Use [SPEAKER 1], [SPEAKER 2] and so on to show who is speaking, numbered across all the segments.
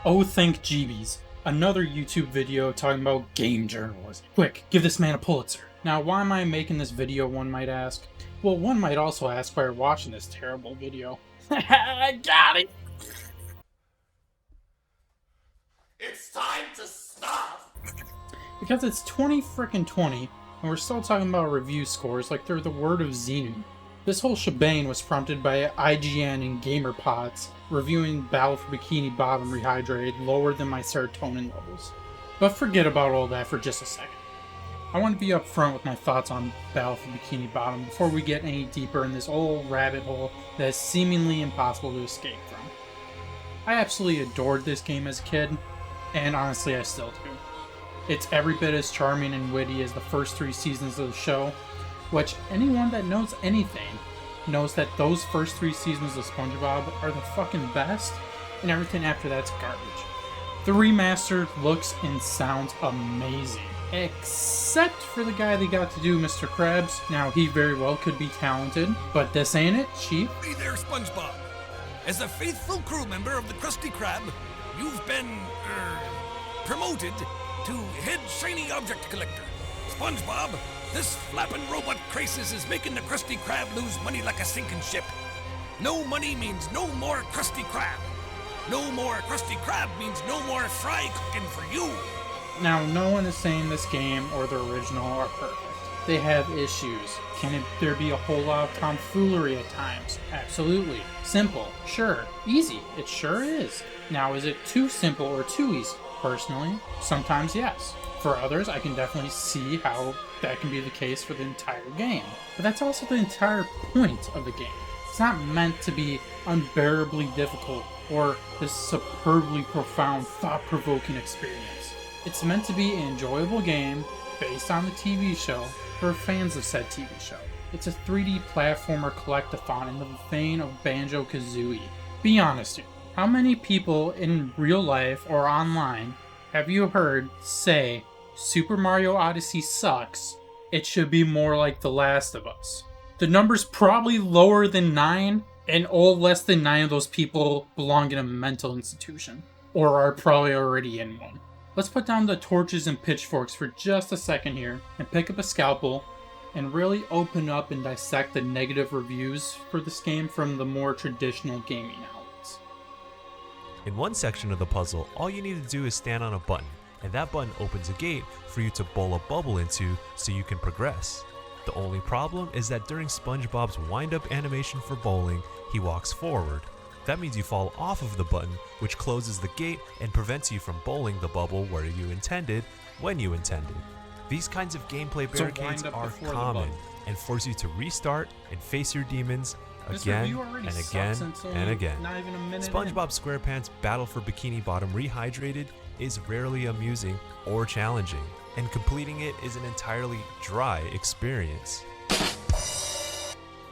[SPEAKER 1] Oh, thank jeebies. Another YouTube video talking about game journalism. Quick, give this man a Pulitzer. Now, why am I making this video, one might ask? Well, one might also ask why you're watching this terrible video. I got it!
[SPEAKER 2] It's time to stop!
[SPEAKER 1] Because it's 2020, and we're still talking about review scores like they're the word of Xenu. This whole shebang was prompted by IGN and GamerPods reviewing Battle for Bikini Bottom Rehydrated lower than my serotonin levels. But forget about all that for just a second. I want to be upfront with my thoughts on Battle for Bikini Bottom before we get any deeper in this old rabbit hole that is seemingly impossible to escape from. I absolutely adored this game as a kid, and honestly I still do. It's every bit as charming and witty as the first 3 seasons of the show, which anyone that knows anything knows that those first 3 seasons of SpongeBob are the fucking best, and everything after that's garbage. The remastered looks and sounds amazing, except for the guy that got to do Mr. Krabs. Now, he very well could be talented, but this ain't it, Chief.
[SPEAKER 3] Hey there, SpongeBob. As a faithful crew member of the Krusty Krab, you've been, promoted to head shiny object collector. SpongeBob, this flapping robot crisis is making the Krusty Krab lose money like a sinking ship. No money means no more Krusty Krab. No more Krusty Krab means no more fry cooking for you.
[SPEAKER 1] Now, no one is saying this game or the original are perfect. They have issues. Can there be a whole lot of tomfoolery at times? Absolutely. Simple? Sure. Easy? It sure is. Now, is it too simple or too easy? Personally, sometimes yes. For others, I can definitely see how that can be the case for the entire game. But that's also the entire point of the game. It's not meant to be unbearably difficult or this superbly profound, thought-provoking experience. It's meant to be an enjoyable game based on the TV show for fans of said TV show. It's a 3D platformer collectathon in the vein of Banjo-Kazooie. Be honest here. How many people in real life or online have you heard say, Super Mario Odyssey sucks, it should be more like The Last of Us? The number's probably lower than 9, and all less than 9 of those people belong in a mental institution, or are probably already in one. Let's put down the torches and pitchforks for just a second here, and pick up a scalpel, and really open up and dissect the negative reviews for this game from the more traditional gaming outlets.
[SPEAKER 4] In one section of the puzzle, all you need to do is stand on a button, and that button opens a gate for you to bowl a bubble into so you can progress. The only problem is that during SpongeBob's wind-up animation for bowling, he walks forward. That means you fall off of the button, which closes the gate and prevents you from bowling the bubble where you intended, when you intended. These kinds of gameplay barricades are common and force you to restart and face your demons again and again and again. SpongeBob SquarePants Battle for Bikini Bottom Rehydrated is rarely amusing or challenging, and completing it is an entirely dry experience.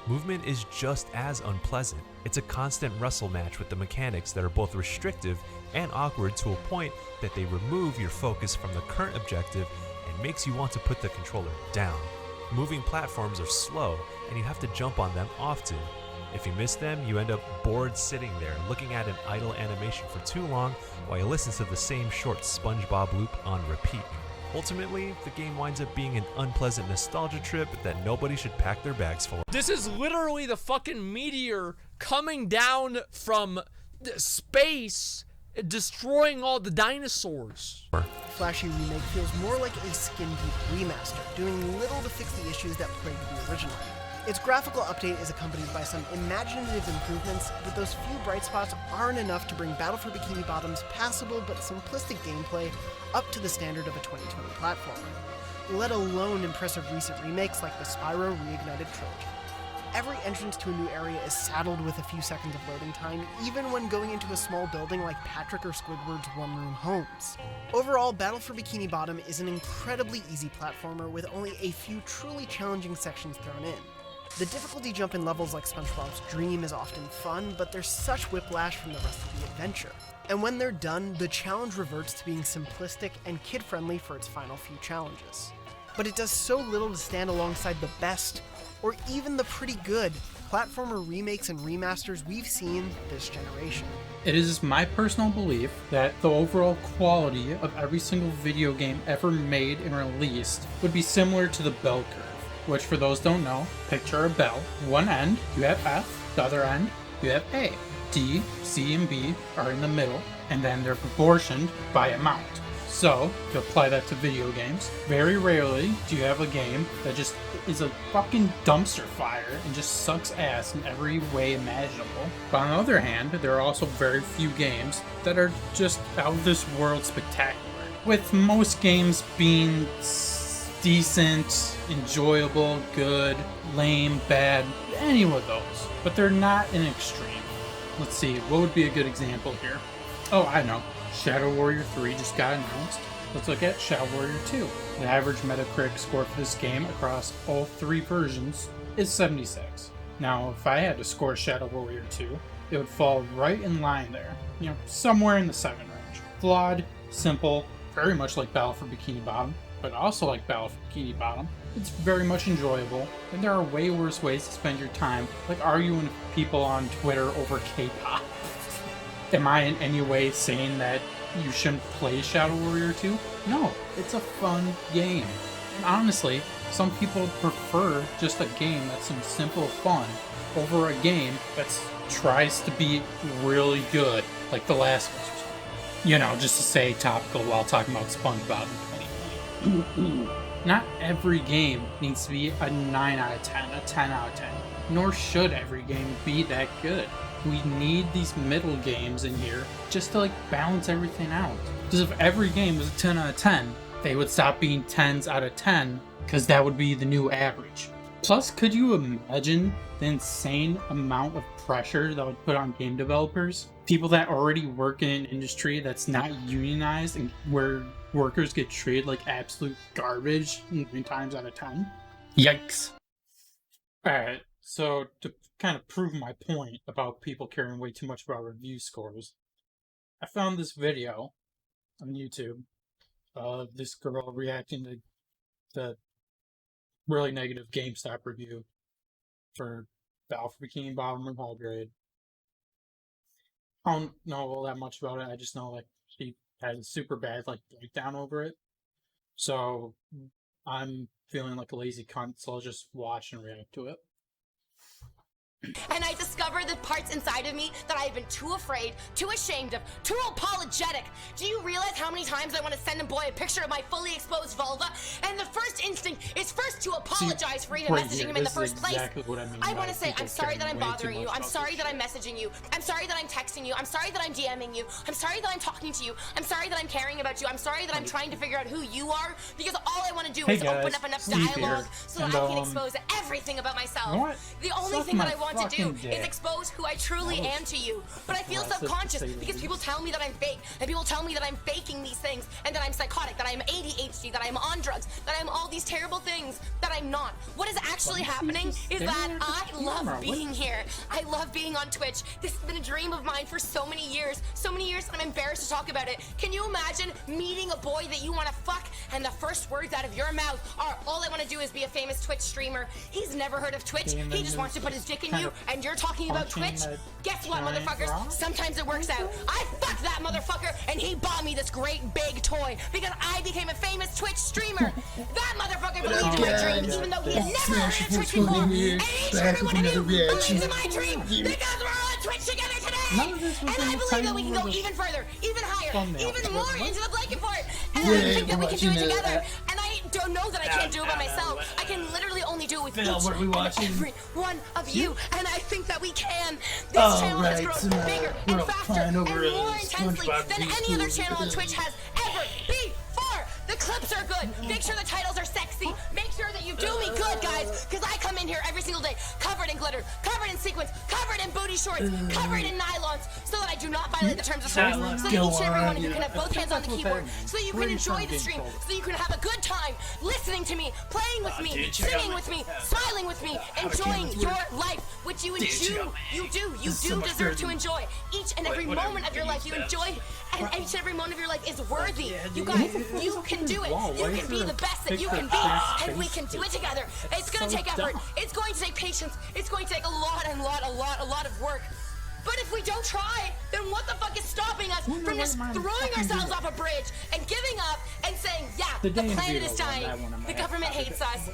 [SPEAKER 4] Movement is just as unpleasant. It's a constant wrestle match with the mechanics that are both restrictive and awkward to a point that they remove your focus from the current objective and makes you want to put the controller down. Moving platforms are slow and you have to jump on them often. If you miss them, you end up bored sitting there looking at an idle animation for too long while you listen to the same short SpongeBob loop on repeat. Ultimately, the game winds up being an unpleasant nostalgia trip that nobody should pack their bags for.
[SPEAKER 5] This is literally the fucking meteor coming down from space, destroying all the dinosaurs.
[SPEAKER 6] Flashy remake feels more like a skin-deep remaster, doing little to fix the issues that plagued the original. Its graphical update is accompanied by some imaginative improvements, but those few bright spots aren't enough to bring Battle for Bikini Bottom's passable but simplistic gameplay up to the standard of a 2020 platformer, let alone impressive recent remakes like the Spyro Reignited trilogy. Every entrance to a new area is saddled with a few seconds of loading time, even when going into a small building like Patrick or Squidward's one-room homes. Overall, Battle for Bikini Bottom is an incredibly easy platformer with only a few truly challenging sections thrown in. The difficulty jump in levels like SpongeBob's Dream is often fun, but there's such whiplash from the rest of the adventure. And when they're done, the challenge reverts to being simplistic and kid-friendly for its final few challenges. But it does so little to stand alongside the best, or even the pretty good, platformer remakes and remasters we've seen this generation.
[SPEAKER 1] It is my personal belief that the overall quality of every single video game ever made and released would be similar to the bell curve, which for those who don't know, picture a bell. One end, you have F, the other end, you have A. D, C, and B are in the middle, and then they're proportioned by amount. So, to apply that to video games, very rarely do you have a game that just is a fucking dumpster fire and just sucks ass in every way imaginable. But on the other hand, there are also very few games that are just out of this world spectacular, with most games being decent, enjoyable, good, lame, bad, any of those. But they're not an extreme. Let's see, what would be a good example here? Oh, I know. Shadow Warrior 3 just got announced. Let's look at Shadow Warrior 2. The average Metacritic score for this game across all 3 versions is 76. Now, if I had to score Shadow Warrior 2, it would fall right in line there. You know, somewhere in the 7 range. Flawed, simple, very much like Battle for Bikini Bottom, but also like Battle for Bikini Bottom. It's very much enjoyable, and there are way worse ways to spend your time, like arguing with people on Twitter over K-pop. Am I in any way saying that you shouldn't play Shadow Warrior 2? No, it's a fun game. And honestly, some people prefer just a game that's some simple fun over a game that tries to be really good, like The Last of Us or something. You know, just to stay topical while talking about SpongeBob in 2020. Not every game needs to be a 9 out of 10, a 10 out of 10. Nor should every game be that good. We need these middle games in here just to balance everything out. Because if every game was a 10 out of 10, they would stop being 10s out of 10, because that would be the new average. Plus, could you imagine the insane amount of pressure that would put on game developers? People that already work in an industry that's not unionized and where workers get treated like absolute garbage 9 times out of 10? Yikes. Alright, so to kind of prove my point about people caring way too much about review scores, I found this video on YouTube of this girl reacting to the really negative GameStop review for Battle for Bikini Bottom and Hellgrade. I don't know all that much about it. I just know she had a super bad breakdown over it. So I'm feeling like a lazy cunt, so I'll just watch and react to it.
[SPEAKER 7] And I discovered the parts inside of me that I've been too afraid, too ashamed of, too apologetic. Do you realize how many times I want to send a boy a picture of my fully exposed vulva? And the first instinct is first to apologize for even messaging him in the first place. I want to say, I'm sorry that I'm bothering you. I'm sorry that I'm messaging you. I'm sorry that I'm texting you. I'm sorry that I'm DMing you. I'm sorry that I'm talking to you. I'm sorry that I'm caring about you. I'm sorry that I'm trying to figure out who you are, because all I want to do is open up enough dialogue so that I can expose everything about myself. The only thing that I want to do is expose who I truly am to you. But I feel subconscious because people tell me that I'm fake, and people tell me that I'm faking these things, and that I'm psychotic, that I'm ADHD, that I'm on drugs, that I'm all these terrible things that I'm not. What is actually happening is that I love being here. I love being on Twitch. This has been a dream of mine for so many years that I'm embarrassed to talk about it. Can you imagine meeting a boy that you want to fuck, and the first words out of your mouth are, all I want to do is be a famous Twitch streamer? He's never heard of Twitch. He just wants to put his dick in you, and you're talking about Twitch? Guess what, motherfuckers? Sometimes it works out. I fucked that motherfucker, and he bought me this great big toy because I became a famous Twitch streamer. That motherfucker believed in my dream, even though he had never heard of Twitch before. And each and every one of you believes in my dream because we're on Twitch together today. And I believe that we can go even further, even higher, even more into the blanket fort. And I think that we can do it together. And I don't know that I can't do it by myself. I can literally only do it with each and every one of you. And I think that we can. This channel has grown bigger and faster and more intensely than any other channel on Twitch has ever before. The clips are good. Make sure the titles are sexy. Make sure that you do me good, guys, because I come in here every single day covered in glitter, covered in sequins, covered in booty shorts, covered in nylons, so that I do not violate the terms of service, so that each and every one of you can have both hands on the keyboard, so that you can enjoy the stream, so that you can have a good time listening to me, playing with me, singing with me, smiling with me, enjoying your life, which you do deserve to enjoy. Each and every moment of your life you enjoy, and each and every moment of your life is worthy. You guys, you can do it. You can be the best that you can be, and we can do it together. It's gonna take effort. It's going to take patience. It's going to take a lot of work. But if we don't try, then what the fuck is stopping us from just throwing ourselves off a bridge and giving up and saying, yeah, the planet is dying, the government hates us,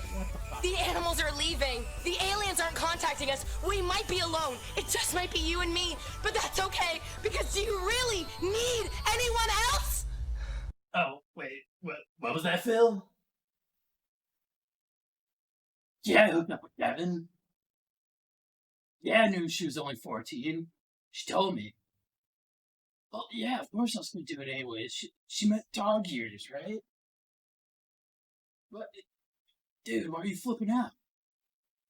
[SPEAKER 7] the animals are leaving, the aliens aren't contacting us, we might be alone, it just might be you and me, but that's okay, because do you really need anyone else?
[SPEAKER 1] Oh, wait, what was that, Phil? Yeah, I hooked up with Devin. Yeah, I knew she was only 14. She told me. Well, yeah, of course I was going to do it anyways. She meant dog years, right? What? Dude, why are you flipping out?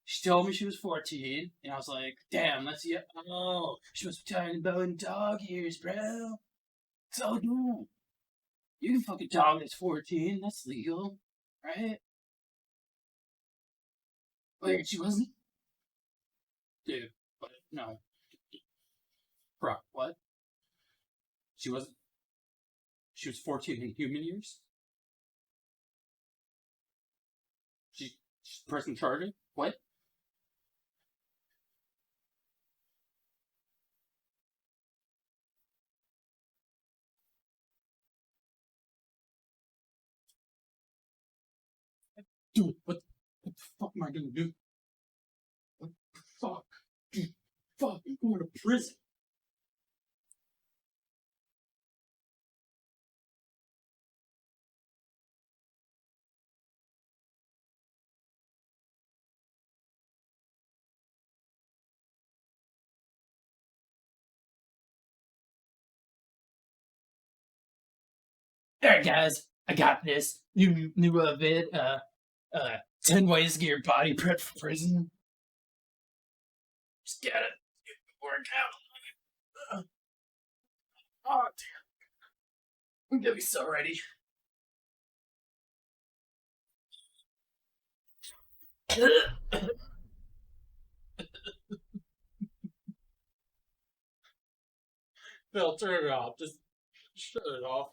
[SPEAKER 1] She told me she was 14, and I was like, damn, that's yeah. Oh, she must be talking about in dog years, bro. So no. You can fuck a dog that's 14, that's legal, right? Wait, she wasn't? Dude, what? No. Bro, what? She wasn't? She was 14 in human years? She's pressing charging? What? Dude, what the fuck am I gonna do? What the fuck? Dude, fuck, I'm going to prison. Alright guys, I got this. New vid, 10 ways to get your body prepped for prison. Just gotta work out. Oh damn. I'm gonna be so ready. Phil, turn it off. Just shut it off.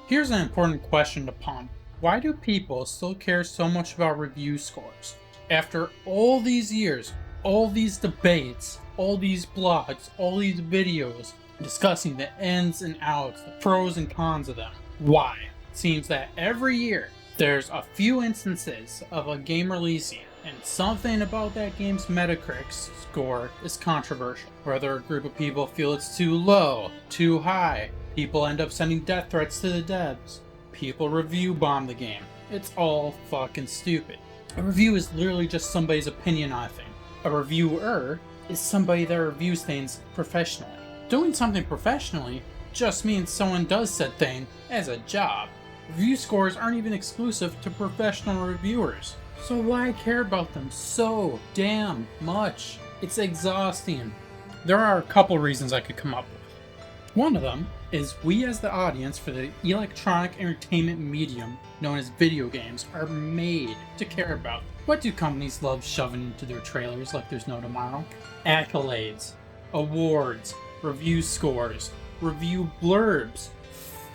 [SPEAKER 1] Here's an important question to ponder. Why do people still care so much about review scores? After all these years, all these debates, all these blogs, all these videos discussing the ins and outs, the pros and cons of them. Why? It seems that every year there's a few instances of a game releasing and something about that game's Metacritic score is controversial. Whether a group of people feel it's too low, too high, people end up sending death threats to the devs, people review bomb the game. It's all fucking stupid. A review is literally just somebody's opinion on a thing. A reviewer is somebody that reviews things professionally. Doing something professionally just means someone does said thing as a job. Review scores aren't even exclusive to professional reviewers. So why care about them so damn much? It's exhausting. There are a couple reasons I could come up with. One of them is we as the audience for the electronic entertainment medium known as video games are made to care about. What do companies love shoving into their trailers like there's no tomorrow? Accolades, awards, review scores, review blurbs.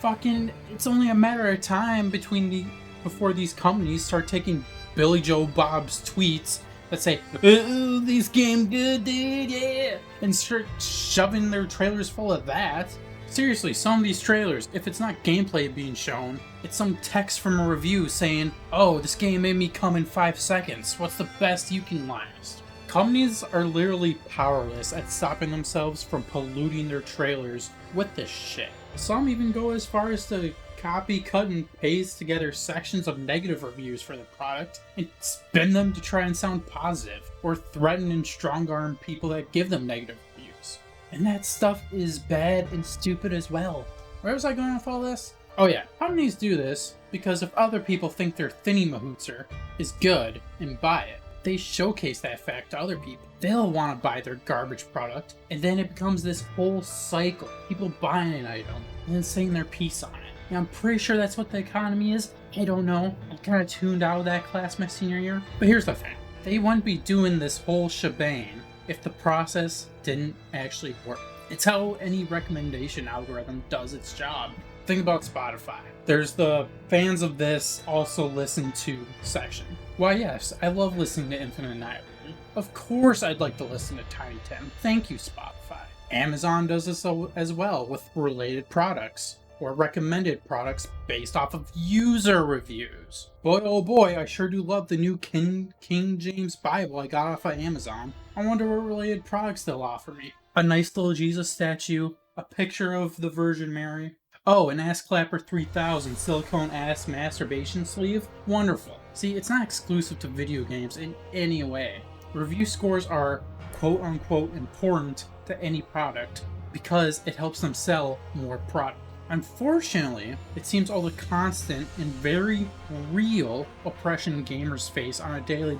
[SPEAKER 1] Fucking, it's only a matter of time before these companies start taking Billy Joe Bob's tweets that say, "Oh, this game good, dude, yeah," and start shoving their trailers full of that. Seriously, some of these trailers, if it's not gameplay being shown, it's some text from a review saying, "Oh, this game made me come in 5 seconds. What's the best you can last?" Companies are literally powerless at stopping themselves from polluting their trailers with this shit. Some even go as far as to copy, cut, and paste together sections of negative reviews for the product and spin them to try and sound positive, or threaten and strong-arm people that give them negative reviews. And that stuff is bad and stupid as well. Where was I going with all this? Oh yeah, companies do this because if other people think their Thinny Mahootser is good and buy it, they showcase that fact to other people. They'll want to buy their garbage product, and then it becomes this whole cycle. People buying an item and then saying their piece on it. And I'm pretty sure that's what the economy is. I don't know. I kind of tuned out of that class my senior year. But here's the thing. They wouldn't be doing this whole shebang if the process didn't actually work. It's how any recommendation algorithm does its job. Think about Spotify. There's the fans of this also listen to section. Why, yes, I love listening to Infinite Annihilation. Of course I'd like to listen to Tiny Tim. Thank you, Spotify. Amazon does this as well with related products, or recommended products based off of user reviews. Boy, oh boy, I sure do love the new King James Bible I got off of Amazon. I wonder what related products they'll offer me. A nice little Jesus statue, a picture of the Virgin Mary. Oh, an Ass Clapper 3000 silicone ass masturbation sleeve? Wonderful. See, it's not exclusive to video games in any way. Review scores are quote-unquote important to any product because it helps them sell more product. Unfortunately, it seems all the constant and very real oppression gamers face on a daily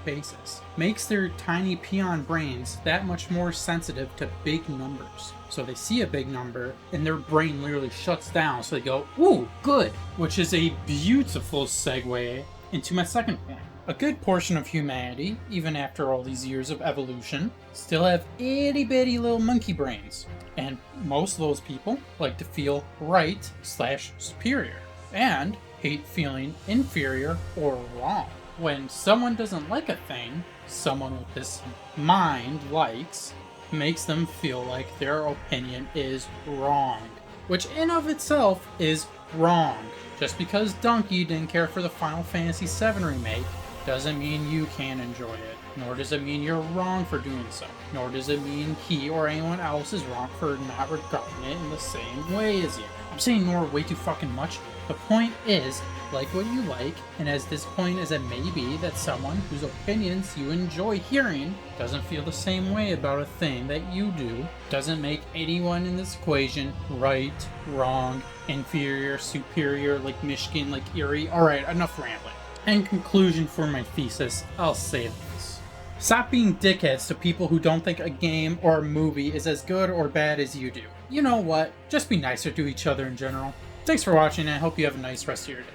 [SPEAKER 1] basis makes their tiny peon brains that much more sensitive to big numbers. So they see a big number and their brain literally shuts down, so they go, ooh, good, which is a beautiful segue into my second point. A good portion of humanity, even after all these years of evolution, still have itty bitty little monkey brains. And most of those people like to feel right/superior and hate feeling inferior or wrong. When someone doesn't like a thing, someone with this mind likes, makes them feel like their opinion is wrong, which in of itself is wrong. Just because Donkey didn't care for the Final Fantasy VII remake doesn't mean you can enjoy it, nor does it mean you're wrong for doing so, nor does it mean he or anyone else is wrong for not regarding it in the same way as you. I'm saying nor way too fucking much. The point is, like what you like, and as disappointing as it may be that someone whose opinions you enjoy hearing doesn't feel the same way about a thing that you do, doesn't make anyone in this equation right, wrong, inferior, superior, like Michigan, like Erie. Alright, enough rambling. In conclusion for my thesis, I'll say this. Stop being dickheads to people who don't think a game or a movie is as good or bad as you do. You know what? Just be nicer to each other in general. Thanks for watching, and I hope you have a nice rest of your day.